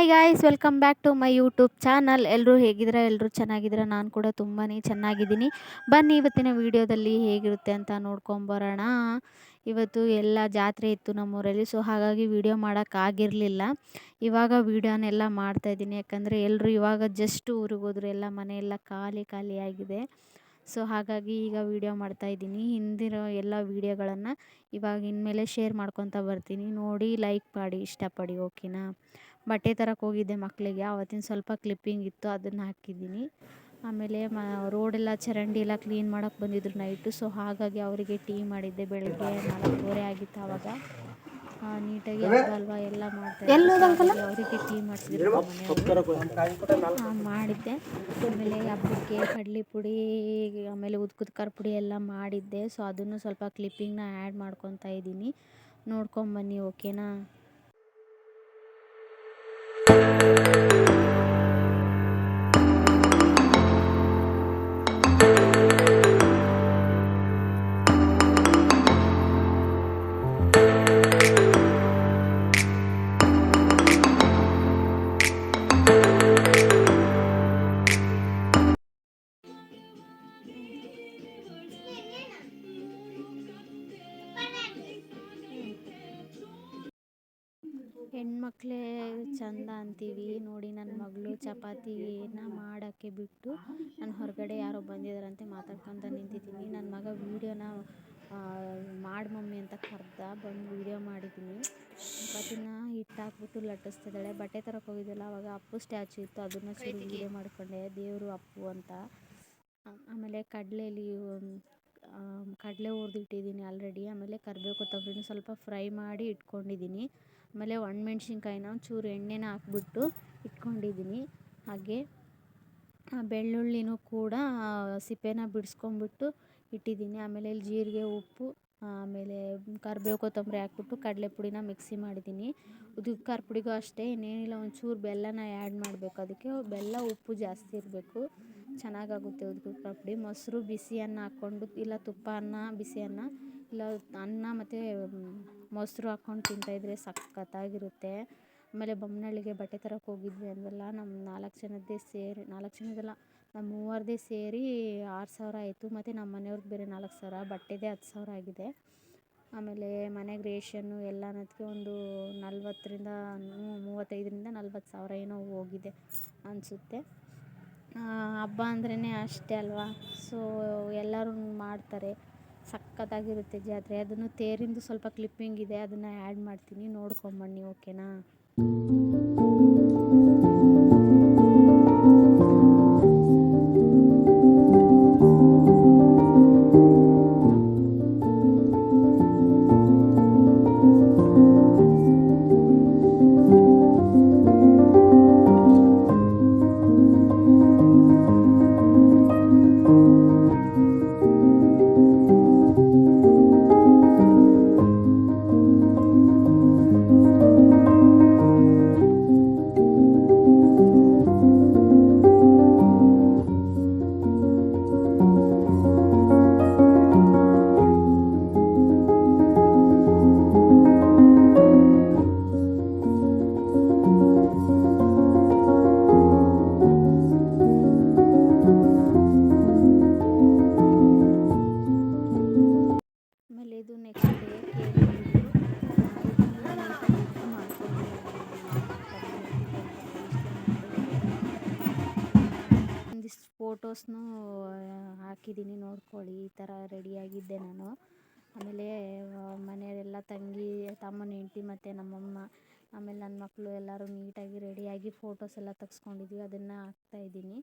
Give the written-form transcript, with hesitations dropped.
Hi guys, welcome back to my YouTube channel. ಎಲ್ಲರೂ ಹೇಗಿದ್ದೀರಾ? ಎಲ್ಲರೂ ಚೆನ್ನಾಗಿದ್ದೀರಾ? ನಾನು ಕೂಡ ತುಂಬಾ ಚೆನ್ನಾಗಿದ್ದೀನಿ. ಬನ್ನಿ ಇವತ್ತಿನ ವಿಡಿಯೋದಲ್ಲಿ ಹೇಗಿರುತ್ತೆ ಅಂತ ನೋಡ್ಕೊಂಬರೋಣ. ಇವತ್ತು ಎಲ್ಲ ಜಾತ್ರೆ ಇತ್ತು ನಮ್ಮೂರಲ್ಲಿ, ಸೊ ಹಾಗಾಗಿ ವಿಡಿಯೋ ಮಾಡೋಕ್ಕಾಗಿರಲಿಲ್ಲ. ಇವಾಗ ವೀಡಿಯೋನೆಲ್ಲ ಮಾಡ್ತಾಯಿದ್ದೀನಿ, ಯಾಕಂದರೆ ಎಲ್ಲರೂ ಇವಾಗ ಜಸ್ಟ್ ಊರಿಗೆ ಹೋದ್ರು, ಎಲ್ಲ ಮನೆಯೆಲ್ಲ ಖಾಲಿ ಖಾಲಿಯಾಗಿದೆ. ಸೊ ಹಾಗಾಗಿ ಈಗ ವೀಡಿಯೋ ಮಾಡ್ತಾಯಿದ್ದೀನಿ. ಹಿಂದಿರೋ ಎಲ್ಲ ವೀಡಿಯೋಗಳನ್ನು ಇವಾಗ ಇನ್ಮೇಲೆ ಶೇರ್ ಮಾಡ್ಕೊತಾ ಬರ್ತೀನಿ. ನೋಡಿ, ಲೈಕ್ ಮಾಡಿ, ಇಷ್ಟಪಡಿ, ಓಕೆನಾ? ಬಟ್ಟೆ ತರಕ್ಕೆ ಹೋಗಿದ್ದೆ ಮಕ್ಕಳಿಗೆ, ಆವತ್ತಿನ ಸ್ವಲ್ಪ ಕ್ಲಿಪ್ಪಿಂಗ್ ಇತ್ತು, ಅದನ್ನು ಹಾಕಿದ್ದೀನಿ. ಆಮೇಲೆ ರೋಡೆಲ್ಲ ಚರಂಡಿ ಎಲ್ಲ ಕ್ಲೀನ್ ಮಾಡೋಕ್ಕೆ ಬಂದಿದ್ರು ನೈಟು. ಸೊ ಹಾಗಾಗಿ ಅವರಿಗೆ ಟೀ ಮಾಡಿದ್ದೆ. ಬೆಳಗ್ಗೆ 4:30 ಆಗಿತ್ತು. ಆವಾಗ ನೀಟಾಗಿ ಹಲ್ವಾ ಎಲ್ಲ ಮಾಡ್ತಾಯಿದ್ದೆ. ಅವರಿಗೆ ಟೀ ಮಾಡಿಸಿದ್ರು ಮನೆಯವರು, ಮಾಡಿದ್ದೆ. ಆಮೇಲೆ ಹಬ್ಬಕ್ಕೆ ಕಡಲೆ ಪುಡಿ, ಆಮೇಲೆ ಉದ್ಕದ ಖಾರ ಪುಡಿ ಎಲ್ಲ ಮಾಡಿದ್ದೆ. ಸೊ ಅದನ್ನು ಸ್ವಲ್ಪ ಕ್ಲಿಪ್ಪಿಂಗ್ನ ಆ್ಯಡ್ ಮಾಡ್ಕೊತಾ ಇದ್ದೀನಿ, ನೋಡ್ಕೊಂಬನ್ನಿ, ಓಕೆನಾ? ಹೆಣ್ಮಕ್ಳೇ ಚಂದ ಅಂತೀವಿ ನೋಡಿ. ನನ್ನ ಮಗಳು ಚಪಾತಿನ ಮಾಡೋಕ್ಕೆ ಬಿಟ್ಟು ನಾನು ಹೊರಗಡೆ ಯಾರೋ ಬಂದಿದ್ದಾರಂತೆ ಮಾತಾಡ್ಕೊತ ನಿಂತಿದ್ದೀನಿ. ನನ್ನ ಮಗ ವೀಡಿಯೋನ ಮಾಡಿ ಮಮ್ಮಿ ಅಂತ ಕರೆದ, ಬಂದು ವೀಡಿಯೋ ಮಾಡಿದ್ದೀನಿ. ಚಪಾತಿನ ಹಿಟ್ಟು ಹಾಕ್ಬಿಟ್ಟು ಲಟ್ಟಿಸ್ತಿದ್ದಾಳೆ. ಬಟ್ಟೆ ತರಕ್ಕೆ ಹೋಗಿದ್ದೆಲ್ಲ, ಆವಾಗ ಅಪ್ಪು ಸ್ಟ್ಯಾಚು ಇತ್ತು, ಅದನ್ನು ಚೂರು ವೀಡಿಯೋ ಮಾಡಿಕೊಂಡೆ, ದೇವರು ಅಪ್ಪು ಅಂತ. ಆಮೇಲೆ ಕಡಲೆ ಹುರಿದಿಟ್ಟಿದ್ದೀನಿ ಆಲ್ರೆಡಿ. ಆಮೇಲೆ ಕರಿಬೇವು ಕೊತ್ತಂಬರಿನ ಸ್ವಲ್ಪ ಫ್ರೈ ಮಾಡಿ ಇಟ್ಕೊಂಡಿದ್ದೀನಿ. ಆಮೇಲೆ ಒಣಮೆಣ್ಸಿನ್ಕಾಯಿನ ಒಂಚೂರು ಎಣ್ಣೆನ ಹಾಕ್ಬಿಟ್ಟು ಇಟ್ಕೊಂಡಿದ್ದೀನಿ. ಹಾಗೆ ಬೆಳ್ಳುಳ್ಳಿನೂ ಕೂಡ ಸಿಪ್ಪೆನ ಬಿಡಿಸ್ಕೊಂಬಿಟ್ಟು ಇಟ್ಟಿದ್ದೀನಿ. ಆಮೇಲೆ ಇಲ್ಲಿ ಜೀರಿಗೆ, ಉಪ್ಪು, ಆಮೇಲೆ ಕರಿಬೇವು ಕೊತ್ತಂಬರಿ ಹಾಕ್ಬಿಟ್ಟು ಕಡಲೆ ಪುಡಿನ ಮಿಕ್ಸಿ ಮಾಡಿದ್ದೀನಿ. ಉದ್ದಿನ ಖಾರ ಪುಡಿಗೂ ಅಷ್ಟೇ, ಇನ್ನೇನಿಲ್ಲ, ಒಂಚೂರು ಬೆಲ್ಲನ ಆ್ಯಡ್ ಮಾಡಬೇಕು. ಅದಕ್ಕೆ ಬೆಲ್ಲ ಉಪ್ಪು ಜಾಸ್ತಿ ಇರಬೇಕು, ಚೆನ್ನಾಗಾಗುತ್ತೆ ಉದ್ದಿನ ಖಾರ ಪುಡಿ. ಮೊಸರು, ಬಿಸಿ ಅನ್ನ ಹಾಕ್ಕೊಂಡು, ಇಲ್ಲ ತುಪ್ಪ ಅನ್ನ, ಬಿಸಿ ಅನ್ನ, ಇಲ್ಲ ಅನ್ನ ಮತ್ತು ಮೊಸರು ಹಾಕ್ಕೊಂಡು ತಿಂತಾಯಿದ್ರೆ ಸಖತ್ತಾಗಿರುತ್ತೆ. ಆಮೇಲೆ ಬೊಮ್ಮನಹಳ್ಳಿಗೆ ಬಟ್ಟೆ ತರಕ್ಕೆ ಹೋಗಿದ್ವಿ ಅಂದಲ್ಲ, ನಮ್ಮ 4 ಜನದ್ದೇ ಸೇರಿ, 4 ಜನದಲ್ಲ, ನಮ್ಮ ಮೂವರದೇ ಸೇರಿ 6,000 ಆಯಿತು. ಮತ್ತು ನಮ್ಮ ಮನೆಯವ್ರದ್ದು ಬೇರೆ 4,000, ಬಟ್ಟೆದೇ 10,000 ಆಗಿದೆ. ಆಮೇಲೆ ಮನೆಗೆ ರೇಷನ್ನು ಎಲ್ಲನದಕ್ಕೆ ಒಂದು 35,000-40,000 ಏನೋ ಹೋಗಿದೆ ಅನಿಸುತ್ತೆ. ಹಬ್ಬ ಅಂದ್ರೇ ಅಷ್ಟೇ ಅಲ್ವಾ? ಸೊ ಎಲ್ಲರೂ ಮಾಡ್ತಾರೆ, ಸಖತ್ತಾಗಿರುತ್ತೆ ಜಾತ್ರೆ. ಅದನ್ನು ತೇರಿಂದು ಸ್ವಲ್ಪ ಕ್ಲಿಪ್ಪಿಂಗ್ ಇದೆ, ಅದನ್ನು ಆ್ಯಡ್ ಮಾಡ್ತೀನಿ, ನೋಡ್ಕೊಂಬನ್ನಿ, ಓಕೆನಾ? ಆಮೇಲೆ ಇದು ನೆಕ್ಸ್ಟ್ ಡೇ ಕೇಳಿದ್ದು, ಇದನ್ನು ನೀಟಾಗಿ ಇದು ಮಾಡ್ಕೊಂಡಿಲ್ಲ ಒಂದಿಷ್ಟು ಫೋಟೋಸ್ನೂ ಹಾಕಿದ್ದೀನಿ, ನೋಡ್ಕೊಳ್ಳಿ. ಈ ಥರ ರೆಡಿಯಾಗಿದ್ದೆ ನಾನು. ಆಮೇಲೆ ಮನೆಯವರೆಲ್ಲ ತಮ್ಮನ ಹೆಂಡತಿ ಮತ್ತು ನಮ್ಮಮ್ಮ, ಆಮೇಲೆ ನನ್ನ ಮಕ್ಕಳು ಎಲ್ಲರೂ ನೀಟಾಗಿ ರೆಡಿಯಾಗಿ ಫೋಟೋಸ್ ಎಲ್ಲ ತೆಗೆಸ್ಕೊಂಡಿದ್ವಿ, ಅದನ್ನು ಹಾಕ್ತಾಯಿದ್ದೀನಿ.